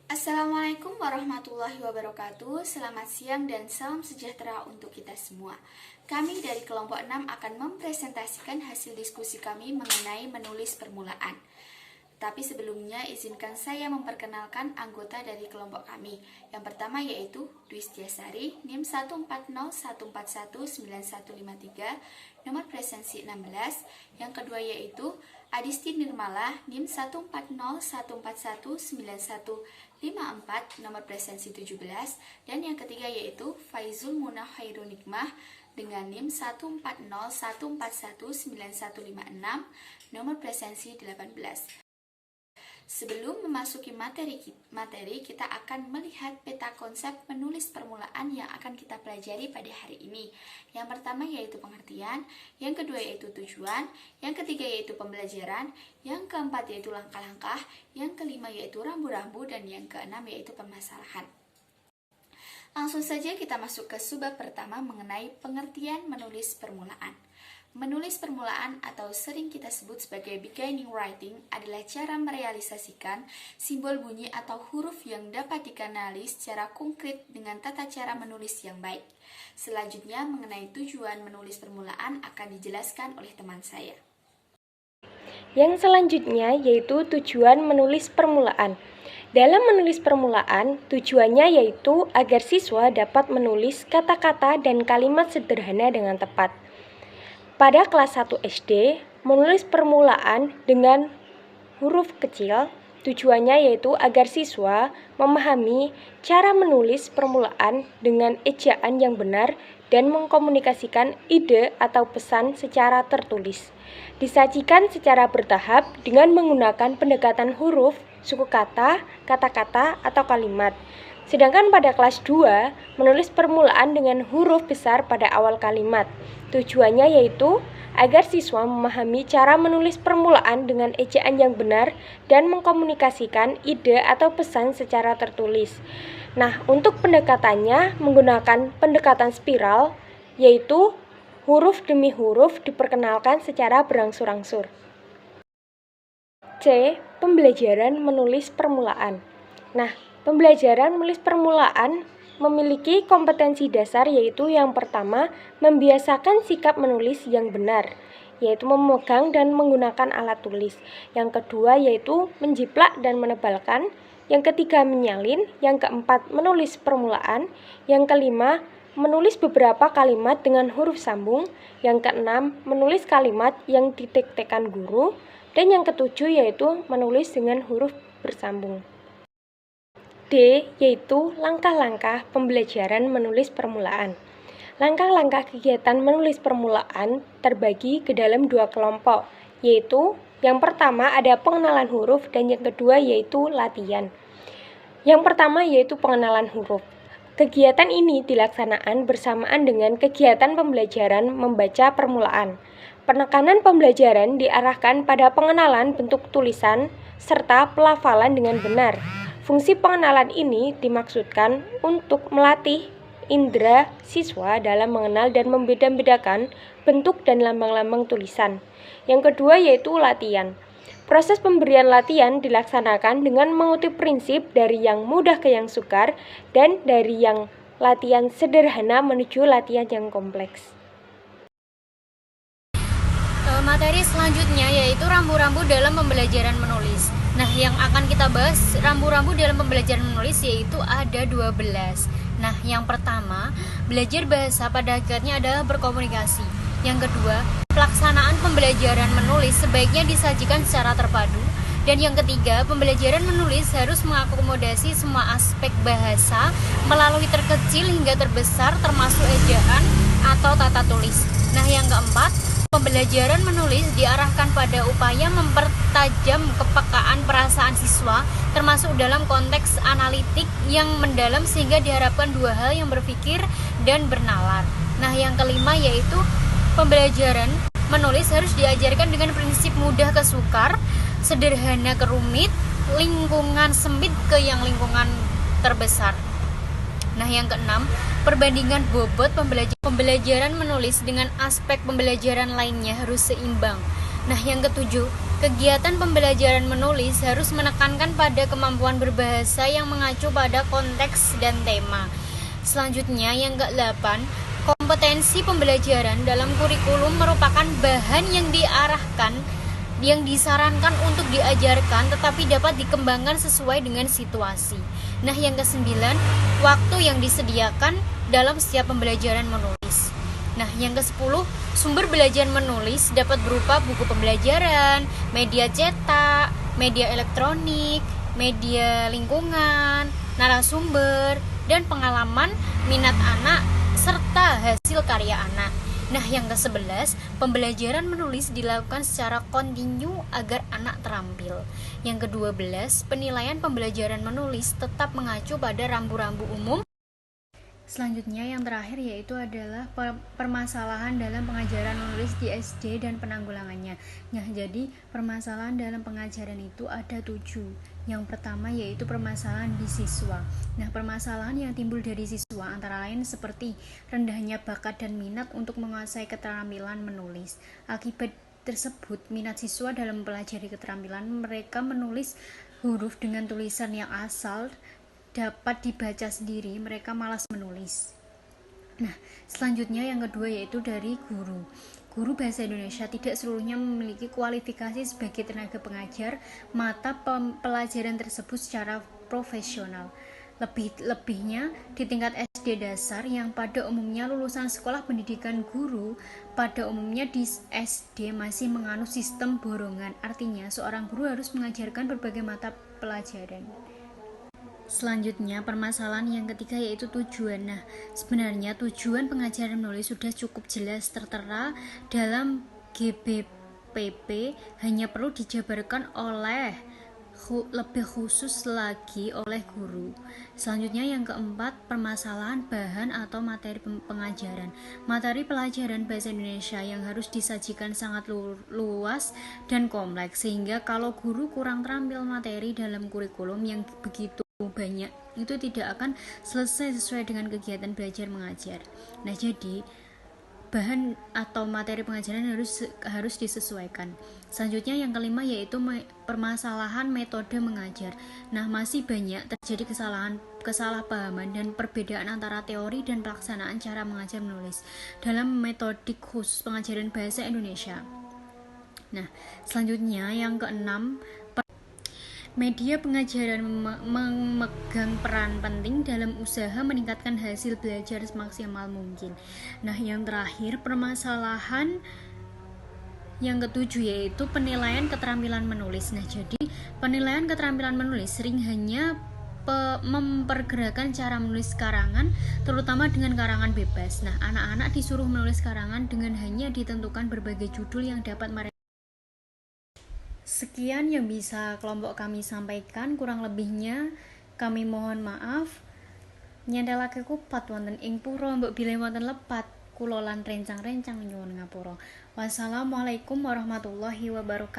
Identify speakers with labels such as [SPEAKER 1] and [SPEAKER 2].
[SPEAKER 1] Assalamualaikum warahmatullahi wabarakatuh. Selamat siang dan salam sejahtera untuk kita semua. Kami dari kelompok 6 akan mempresentasikan hasil diskusi kami mengenai menulis permulaan. Tapi sebelumnya izinkan saya memperkenalkan anggota dari kelompok kami. Yang pertama yaitu Dwi Setiasari, NIM 14014191153, nomor presensi 16. Yang kedua yaitu Adisti Nirmala, NIM 14014191154, nomor presensi 17. Dan yang ketiga yaitu Faizul Munah Khairunikmah dengan NIM 14014191156, nomor presensi 18. Sebelum memasuki materi, kita akan melihat peta konsep menulis permulaan yang akan kita pelajari pada hari ini. Yang pertama yaitu pengertian, yang kedua yaitu tujuan, yang ketiga yaitu pembelajaran, yang keempat yaitu langkah-langkah, yang kelima yaitu rambu-rambu, dan yang keenam yaitu permasalahan. Langsung saja kita masuk ke subbab pertama mengenai pengertian menulis permulaan. Menulis permulaan atau sering kita sebut sebagai beginning writing adalah cara merealisasikan simbol bunyi atau huruf yang dapat dikenali secara konkret dengan tata cara menulis yang baik. Selanjutnya mengenai tujuan menulis permulaan akan dijelaskan oleh teman saya.
[SPEAKER 2] Yang selanjutnya yaitu tujuan menulis permulaan. Dalam menulis permulaan, tujuannya yaitu agar siswa dapat menulis kata-kata dan kalimat sederhana dengan tepat. Pada kelas 1 SD, menulis permulaan dengan huruf kecil, tujuannya yaitu agar siswa memahami cara menulis permulaan dengan ejaan yang benar dan mengkomunikasikan ide atau pesan secara tertulis. Disajikan secara bertahap dengan menggunakan pendekatan huruf, suku kata, kata-kata, atau kalimat. Sedangkan pada kelas 2, menulis permulaan dengan huruf besar pada awal kalimat. Tujuannya yaitu agar siswa memahami cara menulis permulaan dengan ejaan yang benar dan mengkomunikasikan ide atau pesan secara tertulis. Nah, untuk pendekatannya menggunakan pendekatan spiral, yaitu huruf demi huruf diperkenalkan secara berangsur-angsur. C. Pembelajaran menulis permulaan. Nah, pembelajaran menulis permulaan memiliki kompetensi dasar yaitu yang pertama, membiasakan sikap menulis yang benar, yaitu memegang dan menggunakan alat tulis. Yang kedua yaitu menjiplak dan menebalkan. Yang ketiga menyalin. Yang keempat menulis permulaan. Yang kelima menulis beberapa kalimat dengan huruf sambung. Yang keenam menulis kalimat yang didiktekan guru. Dan yang ketujuh yaitu menulis dengan huruf bersambung. D. Yaitu langkah-langkah pembelajaran menulis permulaan. Langkah-langkah kegiatan menulis permulaan terbagi ke dalam dua kelompok, yaitu yang pertama ada pengenalan huruf dan yang kedua yaitu latihan. Yang pertama yaitu pengenalan huruf. Kegiatan ini dilaksanakan bersamaan dengan kegiatan pembelajaran membaca permulaan. Penekanan pembelajaran diarahkan pada pengenalan bentuk tulisan serta pelafalan dengan benar. Fungsi pengenalan ini dimaksudkan untuk melatih indera siswa dalam mengenal dan membeda-bedakan bentuk dan lambang-lambang tulisan. Yang kedua yaitu latihan. Proses pemberian latihan dilaksanakan dengan mengutip prinsip dari yang mudah ke yang sukar dan dari yang latihan sederhana menuju latihan yang kompleks.
[SPEAKER 3] Materi selanjutnya yaitu rambu-rambu dalam pembelajaran menulis. Nah, yang akan kita bahas rambu-rambu dalam pembelajaran menulis yaitu ada 12. Nah, yang pertama, belajar bahasa pada hakikatnya adalah berkomunikasi. Yang kedua, pelaksanaan pembelajaran menulis sebaiknya disajikan secara terpadu. Dan yang ketiga, pembelajaran menulis harus mengakomodasi semua aspek bahasa melalui terkecil hingga terbesar termasuk ejaan atau tata tulis. Nah, yang keempat, pembelajaran menulis diarahkan pada upaya mempertajam kepekaan perasaan siswa termasuk dalam konteks analitik yang mendalam sehingga diharapkan dua hal yang berpikir dan bernalar. Nah, yang kelima yaitu pembelajaran menulis harus diajarkan dengan prinsip mudah ke sukar, sederhana ke rumit, lingkungan sempit ke yang lingkungan terbesar. Nah, yang keenam, perbandingan bobot pembelajaran menulis dengan aspek pembelajaran lainnya harus seimbang. Nah, yang ketujuh, kegiatan pembelajaran menulis harus menekankan pada kemampuan berbahasa yang mengacu pada konteks dan tema. Selanjutnya yang ke-8, kompetensi pembelajaran dalam kurikulum merupakan bahan yang disarankan untuk diajarkan tetapi dapat dikembangkan sesuai dengan situasi. Nah, yang ke-9, waktu yang disediakan dalam setiap pembelajaran menulis. Nah, yang ke-10, sumber belajar menulis dapat berupa buku pembelajaran, media cetak, media elektronik, media lingkungan, narasumber, dan pengalaman, minat anak, serta hasil karya anak. Nah, yang ke-11, pembelajaran menulis dilakukan secara kontinu agar anak terampil. Yang ke-12, penilaian pembelajaran menulis tetap mengacu pada rambu-rambu umum. Selanjutnya yang terakhir yaitu adalah permasalahan dalam pengajaran menulis di SD dan penanggulangannya. Nah, jadi permasalahan dalam pengajaran itu ada 7. Yang pertama yaitu permasalahan di siswa. Nah, permasalahan yang timbul dari siswa antara lain seperti rendahnya bakat dan minat untuk menguasai keterampilan menulis. Akibat tersebut, minat siswa dalam mempelajari keterampilan mereka menulis huruf dengan tulisan yang asal dapat dibaca sendiri, mereka malas menulis. Nah, selanjutnya yang kedua yaitu dari guru. Guru bahasa Indonesia tidak seluruhnya memiliki kualifikasi sebagai tenaga pengajar mata pelajaran tersebut secara profesional. Lebihnya di tingkat SD dasar yang pada umumnya lulusan sekolah pendidikan guru pada umumnya di SD masih menganut sistem borongan. Artinya seorang guru harus mengajarkan berbagai mata pelajaran. Selanjutnya permasalahan yang ketiga yaitu tujuan. Nah, sebenarnya tujuan pengajaran menulis sudah cukup jelas tertera dalam GBPP, hanya perlu dijabarkan lebih khusus lagi oleh guru. Selanjutnya yang keempat, permasalahan bahan atau materi pengajaran. Materi pelajaran bahasa Indonesia yang harus disajikan sangat luas dan kompleks, sehingga kalau guru kurang terampil materi dalam kurikulum yang begitu banyak, itu tidak akan selesai sesuai dengan kegiatan belajar mengajar. Nah, jadi bahan atau materi pengajaran harus disesuaikan. Selanjutnya yang kelima yaitu permasalahan metode mengajar. Nah, masih banyak terjadi kesalahpahaman dan perbedaan antara teori dan pelaksanaan cara mengajar menulis dalam metodik khusus pengajaran bahasa Indonesia. Nah, selanjutnya yang keenam, media pengajaran memegang peran penting dalam usaha meningkatkan hasil belajar semaksimal mungkin. Nah, yang terakhir permasalahan yang ketujuh yaitu penilaian keterampilan menulis. Nah, jadi penilaian keterampilan menulis sering hanya mempergerakkan cara menulis karangan, terutama dengan karangan bebas. Nah, anak-anak disuruh menulis karangan dengan hanya ditentukan berbagai judul yang dapat mereka. Sekian yang bisa kelompok kami sampaikan, kurang lebihnya kami mohon maaf. Nyandhalake kupat wonten ing pura mbok bilih wonten lepat, kula lan rencang-rencang nyuwun ngapura. Wassalamualaikum warahmatullahi wabarakatuh.